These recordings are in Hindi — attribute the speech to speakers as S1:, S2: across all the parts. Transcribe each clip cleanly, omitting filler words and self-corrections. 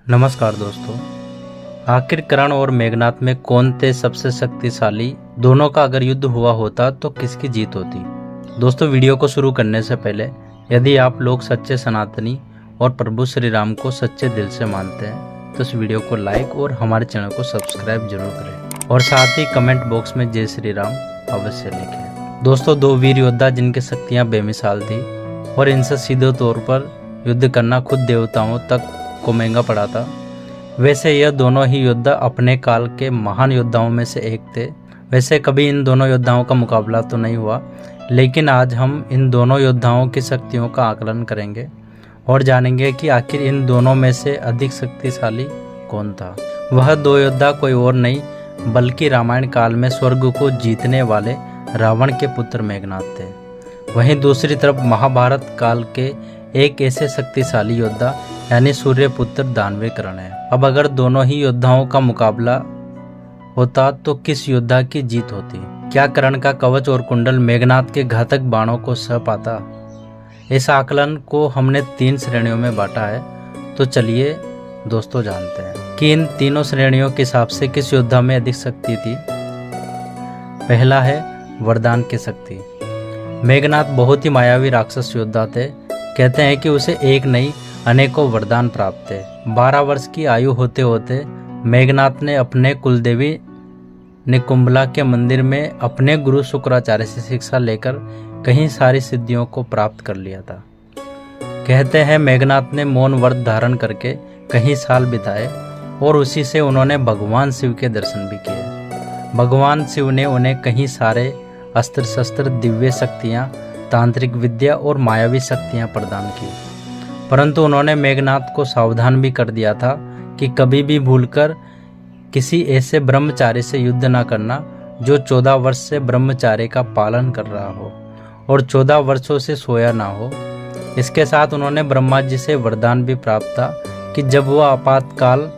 S1: नमस्कार दोस्तों। आखिर कर्ण और मेघनाथ में कौन थे सबसे शक्तिशाली? दोनों का अगर युद्ध हुआ होता तो किसकी जीत होती? दोस्तों, वीडियो को शुरू करने से पहले यदि आप लोग सच्चे सनातनी और प्रभु श्री राम को सच्चे दिल से मानते हैं तो इस वीडियो को लाइक और हमारे चैनल को सब्सक्राइब जरूर करें और साथ ही कमेंट बॉक्स में जय श्री राम अवश्य लिखें। दोस्तों, दो वीर योद्धा जिनकी शक्तियाँ बेमिसाल थी और इनसे सीधे तौर पर युद्ध करना खुद देवताओं तक को महंगा पड़ा था। वैसे यह दोनों ही योद्धा अपने काल के महान योद्धाओं में से एक थे। वैसे कभी इन दोनों योद्धाओं का मुकाबला तो नहीं हुआ, लेकिन आज हम इन दोनों योद्धाओं की शक्तियों का आकलन करेंगे और जानेंगे कि आखिर इन दोनों में से अधिक शक्तिशाली कौन था। वह दो योद्धा कोई और नहीं बल्कि रामायण काल में स्वर्ग को जीतने वाले रावण के पुत्र मेघनाथ थे। वहीं दूसरी तरफ महाभारत काल के एक ऐसे शक्तिशाली योद्धा यानी सूर्यपुत्र दानव कर्ण है। अब अगर दोनों ही योद्धाओं का मुकाबला होता तो किस योद्धा की जीत होती? क्या कर्ण का कवच और कुंडल मेघनाथ के घातक बाणों को सह पाता? इस आकलन को हमने 3 श्रेणियों में बांटा है। तो चलिए दोस्तों जानते हैं कि इन तीनों श्रेणियों के हिसाब से किस योद्धा में अधिक शक्ति थी। पहला है वरदान की शक्ति। मेघनाथ बहुत ही मायावी राक्षस योद्धा थे। कहते हैं कि उसे एक नहीं अनेकों वरदान प्राप्त थे। 12 वर्ष की आयु होते होते मेघनाथ ने अपने कुलदेवी निकुंभला के मंदिर में अपने गुरु शुक्राचार्य से शिक्षा लेकर कई सारी सिद्धियों को प्राप्त कर लिया था। कहते हैं मेघनाथ ने मौन व्रत धारण करके कई साल बिताए और उसी से उन्होंने भगवान शिव के दर्शन भी किए। भगवान शिव ने उन्हें कई सारे अस्त्र शस्त्र, दिव्य शक्तियाँ, तांत्रिक विद्या और मायावी शक्तियाँ प्रदान की, परंतु उन्होंने मेघनाथ को सावधान भी कर दिया था कि कभी भी भूलकर किसी ऐसे ब्रह्मचारी से युद्ध न करना जो 14 वर्ष से ब्रह्मचार्य का पालन कर रहा हो और 14 वर्षों से सोया ना हो। इसके साथ उन्होंने ब्रह्मा जी से वरदान भी प्राप्त था कि जब वह आपातकाल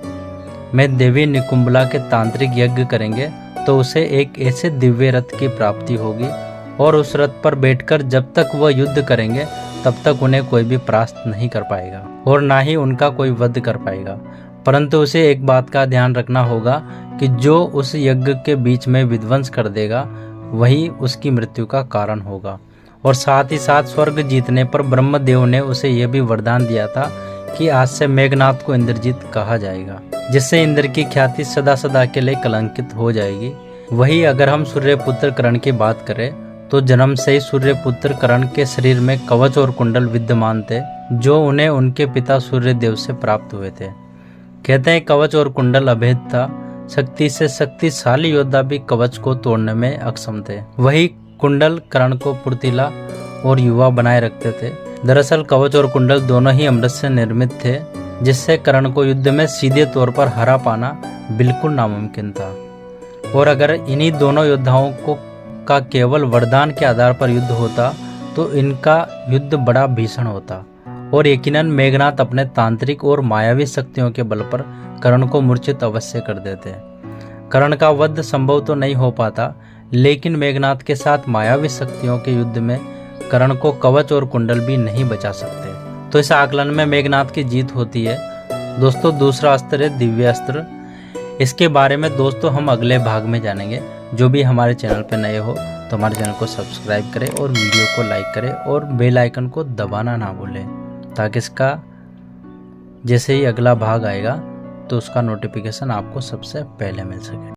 S1: में देवी निकुंभला के तांत्रिक यज्ञ करेंगे तो उसे एक ऐसे दिव्य रथ की प्राप्ति होगी और उस रथ पर बैठकर जब तक वह युद्ध करेंगे तब तक उन्हें कोई भी परास्त नहीं कर पाएगा और ना ही उनका कोई वध कर पाएगा। परंतु उसे एक बात का ध्यान रखना होगा कि जो उस यज्ञ के बीच में विध्वंस कर देगा वही उसकी मृत्यु का कारण होगा। और साथ ही साथ स्वर्ग जीतने पर ब्रह्मदेव ने उसे यह भी वरदान दिया था कि आज से मेघनाथ को इंद्रजीत कहा जाएगा, जिससे इंद्र की ख्याति सदा सदा के लिए कलंकित हो जाएगी। वही अगर हम सूर्यपुत्र कर्ण की बात करें तो जन्म से ही सूर्यपुत्र कर्ण के शरीर में कवच और कुंडल विद्यमान थे जो उन्हें उनके पिता सूर्यदेव से प्राप्त हुए थे। कहते हैं कवच और कुंडल अभेद था। शक्ति से शक्तिशाली योद्धा भी कवच को तोड़ने में अक्षम थे। वही कुंडल कर्ण को फुर्तीला और युवा बनाए रखते थे। दरअसल कवच और कुंडल दोनों ही अमृत से निर्मित थे, जिससे कर्ण को युद्ध में सीधे तौर पर हरा पाना बिल्कुल नामुमकिन था। और अगर इन्हीं दोनों योद्धाओं का केवल वरदान के आधार पर युद्ध होता तो इनका युद्ध बड़ा भीषण होता और यकीनन मेघनाथ अपने तांत्रिक और मायावी शक्तियों के बल पर कर्ण को मूर्छित अवश्य कर देते। कर्ण का वध संभव तो नहीं हो पाता, लेकिन मेघनाथ के साथ मायावी शक्तियों के युद्ध में कर्ण को कवच और कुंडल भी नहीं बचा सकते। तो इस आकलन में मेघनाथ की जीत होती है। दोस्तों, दूसरा अस्त्र है दिव्य अस्त्र। इसके बारे में दोस्तों हम अगले भाग में जानेंगे। जो भी हमारे चैनल पर नए हो तो हमारे चैनल को सब्सक्राइब करें और वीडियो को लाइक करें और बेल आइकन को दबाना ना भूलें, ताकि इसका जैसे ही अगला भाग आएगा तो उसका नोटिफिकेशन आपको सबसे पहले मिल सके।